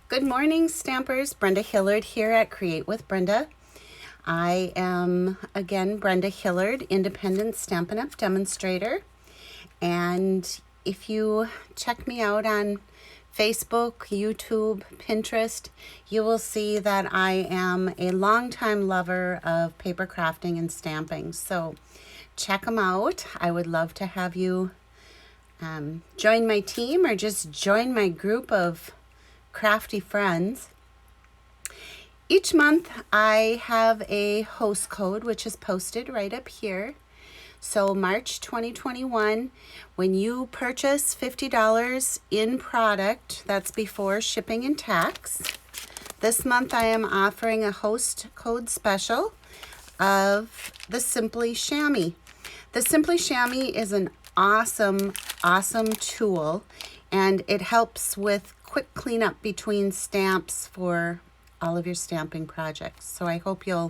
Good morning, Stampers. Brenda Hillard here at Create with Brenda. I am, again, Brenda Hillard, independent Stampin' Up! Demonstrator. And if you check me out on Facebook, YouTube, Pinterest, you will see that I am a longtime lover of paper crafting and stamping. So check them out. I would love to have you join my team or just join my group of crafty friends. Each month I have a host code which is posted right up here. So March 2021, when you purchase $50 in product, that's before shipping and tax. This month I am offering a host code special of the Simply Chamois. The Simply Chamois is an awesome tool, and it helps with quick cleanup between stamps for all of your stamping projects. So I hope you'll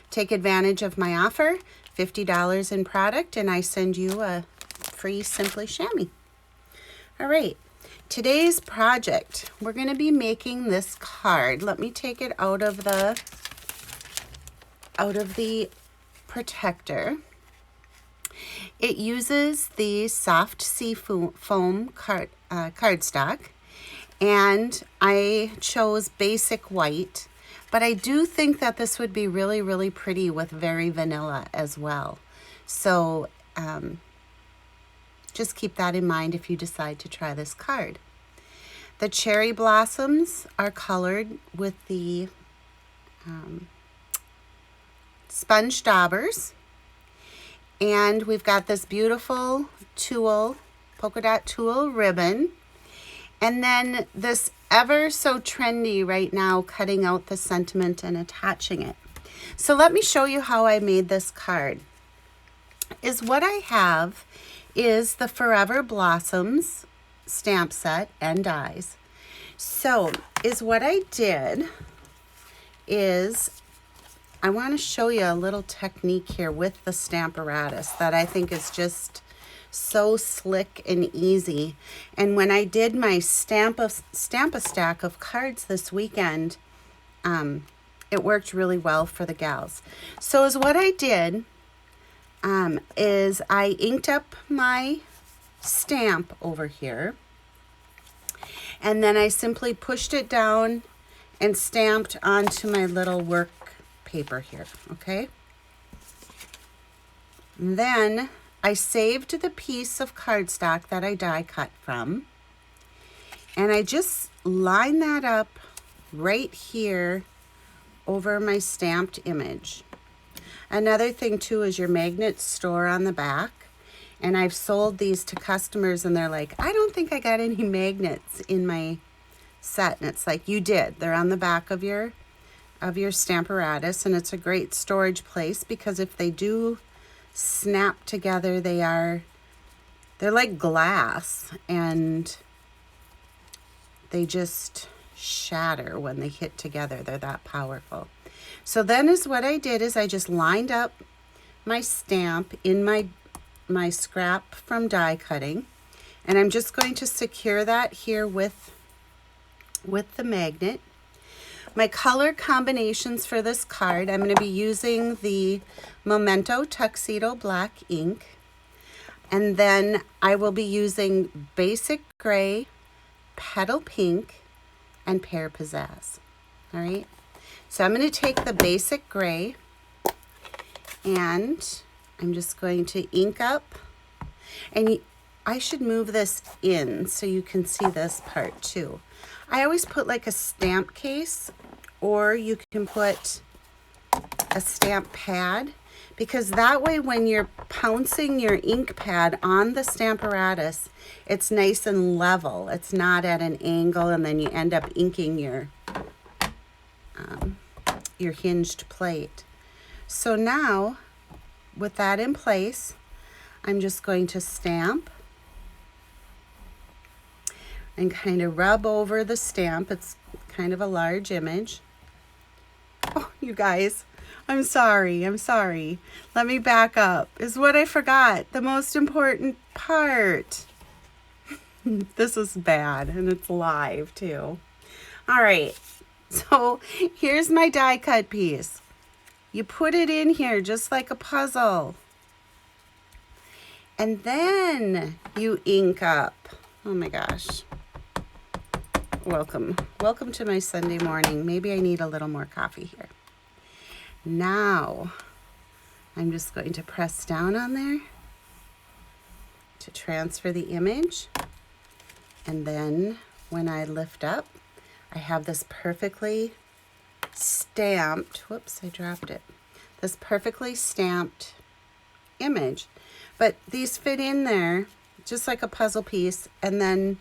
take advantage of my offer, $50 in product, and I send you a free Simply Chamois. All right, today's project, we're going to be making this card. Let me take it out of the protector. It uses the soft sea foam cardstock, and I chose basic white, but I do think that this would be really pretty with very vanilla as well. So just keep that in mind if you decide to try this card. The cherry blossoms are colored with the sponge daubers. And we've got this beautiful tulle, polka dot tulle ribbon. And then this ever so trendy right now, cutting out the sentiment and attaching it. So let me show you how I made this card. What I have is the Forever Blossoms stamp set and dies. So what I did is I want to show you a little technique here with the Stamparatus that I think is just so slick and easy. And when I did my stamp a stack of cards this weekend, it worked really well for the gals. So what I did is I inked up my stamp over here, and then I simply pushed it down and stamped onto my little work paper here, okay? And then I saved the piece of cardstock that I die cut from, and I just line that up right here over my stamped image. Another thing too is your magnets store on the back, and I've sold these to customers and they're like, I don't think I got any magnets in my set. And it's like, you did. They're on the back of your Stamparatus, and it's a great storage place because if they do snap together, they're like glass, and they just shatter when they hit together. They're that powerful. So then what I did is I just lined up my stamp in my scrap from die cutting, and I'm just going to secure that here with the magnet. My color combinations for this card, I'm going to be using the Memento Tuxedo Black ink, and then I will be using Basic Gray, Petal Pink, and Pear Pizzazz. All right, so I'm going to take the Basic Gray, and I'm just going to ink up, and I should move this in so you can see this part too. I always put like a stamp case, or you can put a stamp pad, because that way when you're pouncing your ink pad on the Stamparatus, it's nice and level. It's not at an angle and then you end up inking your hinged plate. So now, with that in place, I'm just going to stamp and kind of rub over the stamp. It's kind of a large image. Oh, you guys, I'm sorry. Let me back up. What I forgot, the most important part. This is bad, and it's live too. All right, so here's my die cut piece. You put it in here just like a puzzle. And then you ink up. Oh my gosh. Welcome. Welcome to my Sunday morning. Maybe I need a little more coffee here. Now, I'm just going to press down on there to transfer the image. And then when I lift up, I have this perfectly stamped, whoops, I dropped it. This perfectly stamped image. But these fit in there just like a puzzle piece, and then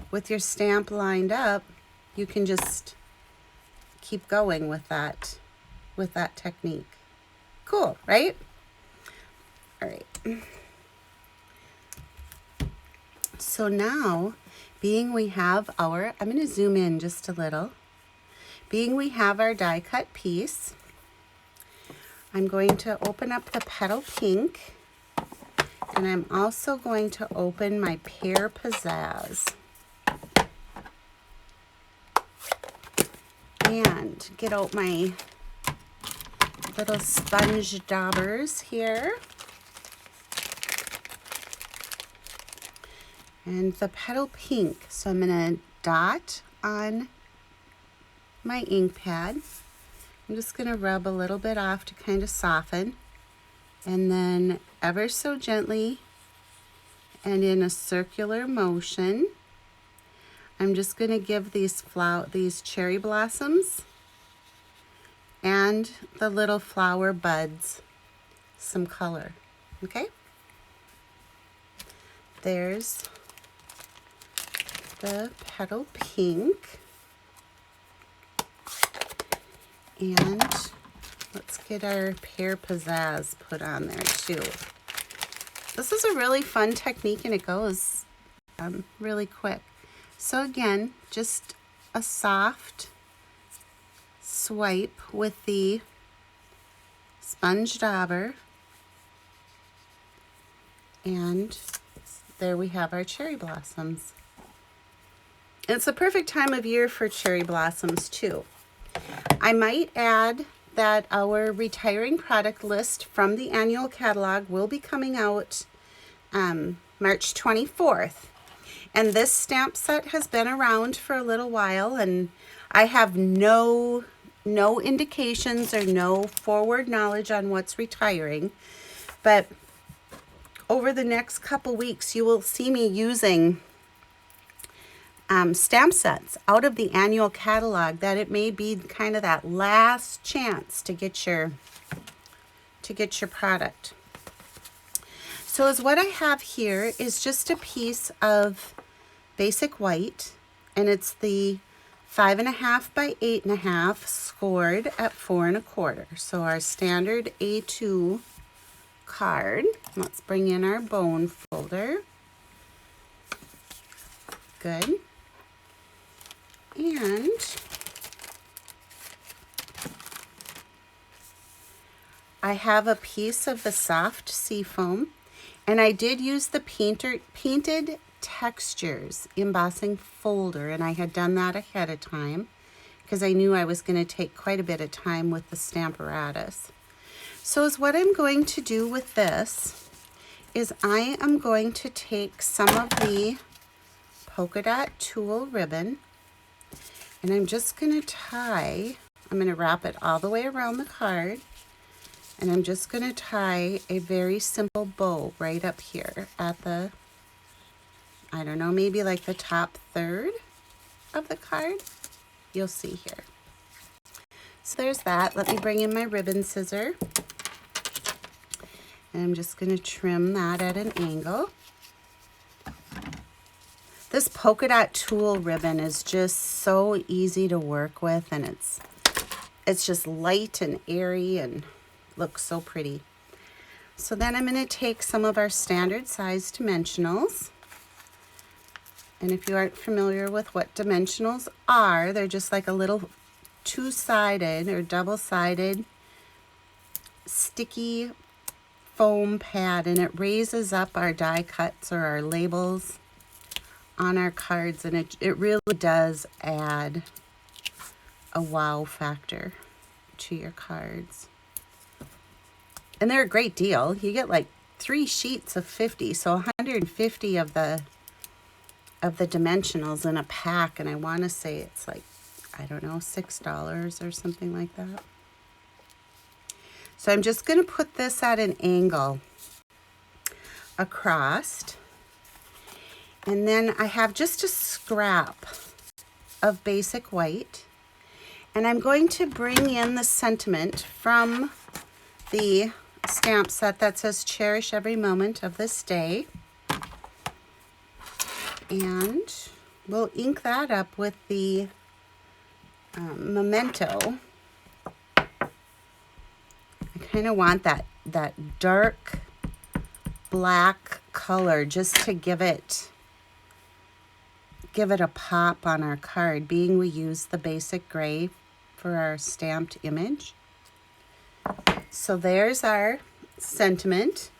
with your stamp lined up, you can just keep going with that technique. Cool, right? All right. So now, being we have our, I'm going to zoom in just a little. Being we have our die cut piece, I'm going to open up the Petal Pink, and I'm also going to open my Pear Pizzazz. And get out my little sponge daubers here. And the Petal Pink. So I'm going to dot on my ink pad. I'm just going to rub a little bit off to kind of soften. And then ever so gently and in a circular motion, I'm just going to give these cherry blossoms and the little flower buds some color. Okay? There's the Petal Pink. And let's get our Pear Pizzazz put on there too. This is a really fun technique and it goes really quick. So again, just a soft swipe with the sponge dauber, and there we have our cherry blossoms. It's a perfect time of year for cherry blossoms too. I might add that our retiring product list from the annual catalog will be coming out March 24th. And this stamp set has been around for a little while, and I have no indications or no forward knowledge on what's retiring. But over the next couple weeks, you will see me using stamp sets out of the annual catalog, that it may be kind of that last chance to get your product. So as what I have here is just a piece of basic white, and it's the 5.5 by 8.5 scored at 4 1/4. So our standard A2 card. Let's bring in our bone folder. Good. And I have a piece of the soft seafoam, and I did use the Painted Textures embossing folder, and I had done that ahead of time because I knew I was going to take quite a bit of time with the Stamparatus. So is what I'm going to do with this is I am going to take some of the polka dot tulle ribbon, and I'm just going to I'm going to wrap it all the way around the card, and I'm just going to tie a very simple bow right up here at the, I don't know, maybe like the top third of the card. You'll see here. So there's that. Let me bring in my ribbon scissor. And I'm just going to trim that at an angle. This polka dot tulle ribbon is just so easy to work with, and it's just light and airy and looks so pretty. So then I'm going to take some of our standard size dimensionals. And if you aren't familiar with what dimensionals are, they're just like a little two-sided or double-sided sticky foam pad, and it raises up our die cuts or our labels on our cards, and it really does add a wow factor to your cards. And they're a great deal. You get like 3 sheets of 50, so 150 of the dimensionals in a pack, and I want to say it's like, I don't know, $6 or something like that. So I'm just going to put this at an angle across, and then I have just a scrap of basic white, and I'm going to bring in the sentiment from the stamp set that says cherish every moment of this day, and we'll ink that up with the memento. I kind of want that dark black color just to give it a pop on our card, being we use the basic gray for our stamped image. So there's our sentiment.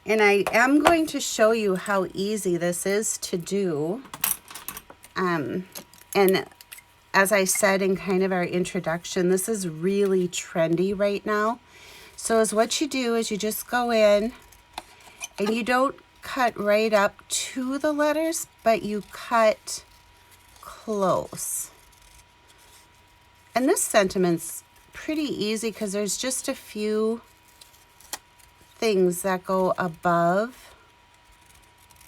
And I am going to show you how easy this is to do. And as I said in kind of our introduction, this is really trendy right now. So what you do is you just go in and you don't cut right up to the letters, but you cut close. And this sentiment's pretty easy because there's just a few things that go above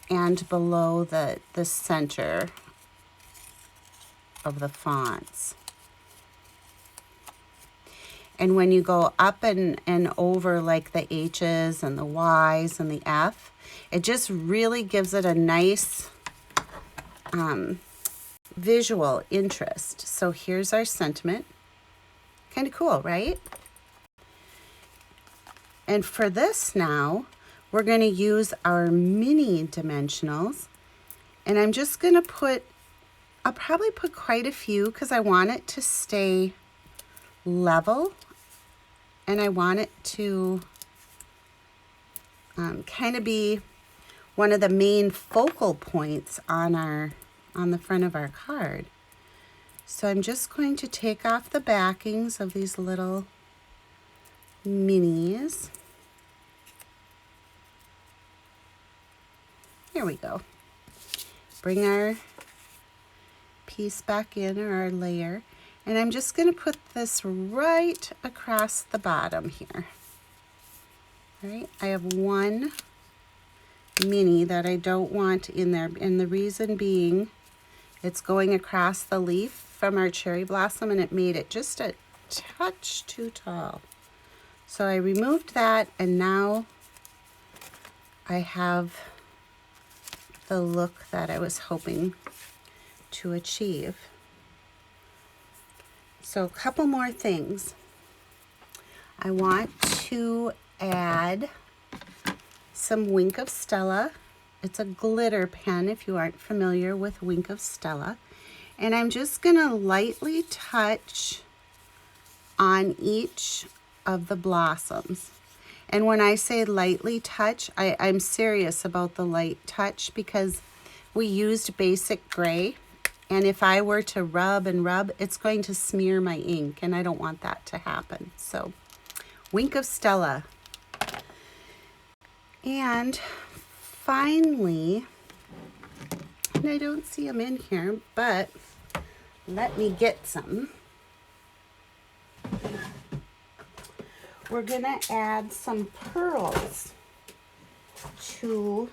and below the center of the fonts. And when you go up and over like the H's and the Y's and the F, it just really gives it a nice visual interest. So here's our sentiment. Kind of cool, right? And for this now, we're going to use our mini dimensionals. And I'm just going to I'll probably put quite a few because I want it to stay level. And I want it to kind of be one of the main focal points on the front of our card. So I'm just going to take off the backings of these little minis. Here we go. Bring our piece back in, or our layer. And I'm just going to put this right across the bottom here. All right, I have one mini that I don't want in there, and the reason being it's going across the leaf from our cherry blossom, and it made it just a touch too tall. So I removed that, and now I have the look that I was hoping to achieve. So a couple more things. I want to add some Wink of Stella. It's a glitter pen if you aren't familiar with Wink of Stella. And I'm just going to lightly touch on each of the blossoms. And when I say lightly touch, I'm serious about the light touch because we used basic gray. And if I were to rub and rub, it's going to smear my ink, and I don't want that to happen. So, Wink of Stella. And finally, and I don't see them in here, but let me get some. We're going to add some pearls to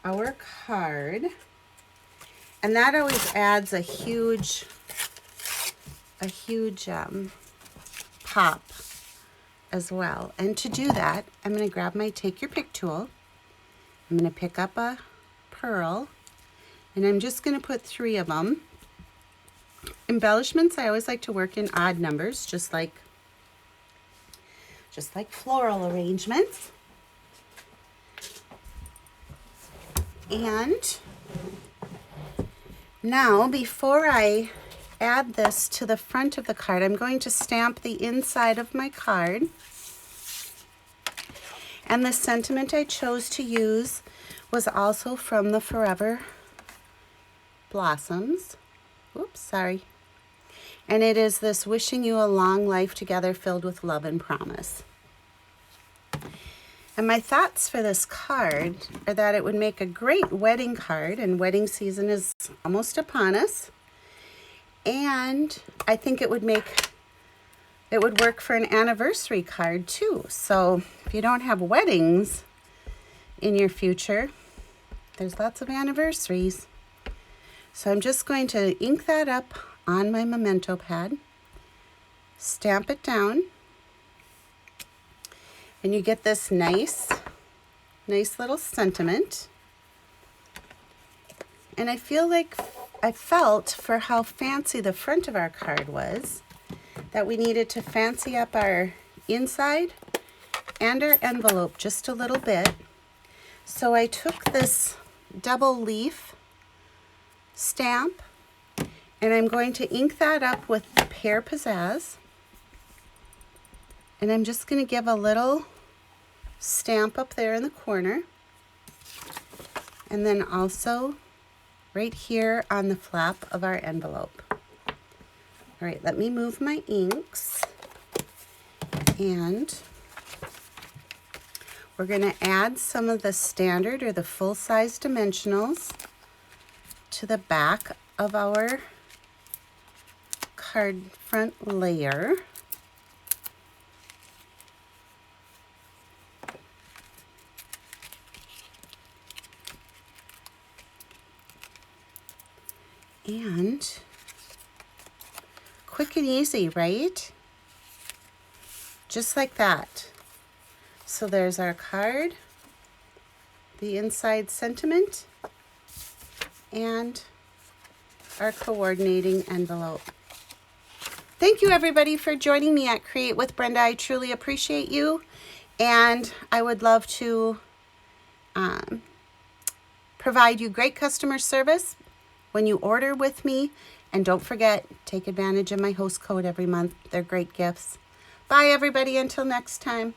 our card. And that always adds a huge pop as well. And to do that, I'm going to grab my Take Your Pick tool. I'm going to pick up a pearl, and I'm just going to put 3 of them. Embellishments, I always like to work in odd numbers, just like floral arrangements. And now, before I add this to the front of the card, I'm going to stamp the inside of my card. And the sentiment I chose to use was also from the Forever Blossoms. Oops, sorry. And it is this wishing you a long life together filled with love and promise. And my thoughts for this card are that it would make a great wedding card, and wedding season is almost upon us. And I think it would work for an anniversary card too. So if you don't have weddings in your future, there's lots of anniversaries. So I'm just going to ink that up on my memento pad, stamp it down, and you get this nice little sentiment. And I felt for how fancy the front of our card was, that we needed to fancy up our inside and our envelope just a little bit. So I took this double leaf stamp, and I'm going to ink that up with Pear Pizzazz. And I'm just going to give a little stamp up there in the corner. And then also right here on the flap of our envelope. All right, let me move my inks. And we're going to add some of the standard or the full-size dimensionals to the back of our card front layer. And quick and easy, right? Just like that. So there's our card, the inside sentiment, and our coordinating envelope. Thank you everybody for joining me at Create with Brenda. I truly appreciate you, and I would love to provide you great customer service when you order with me. And don't forget, take advantage of my host code every month. They're great gifts. Bye everybody, until next time.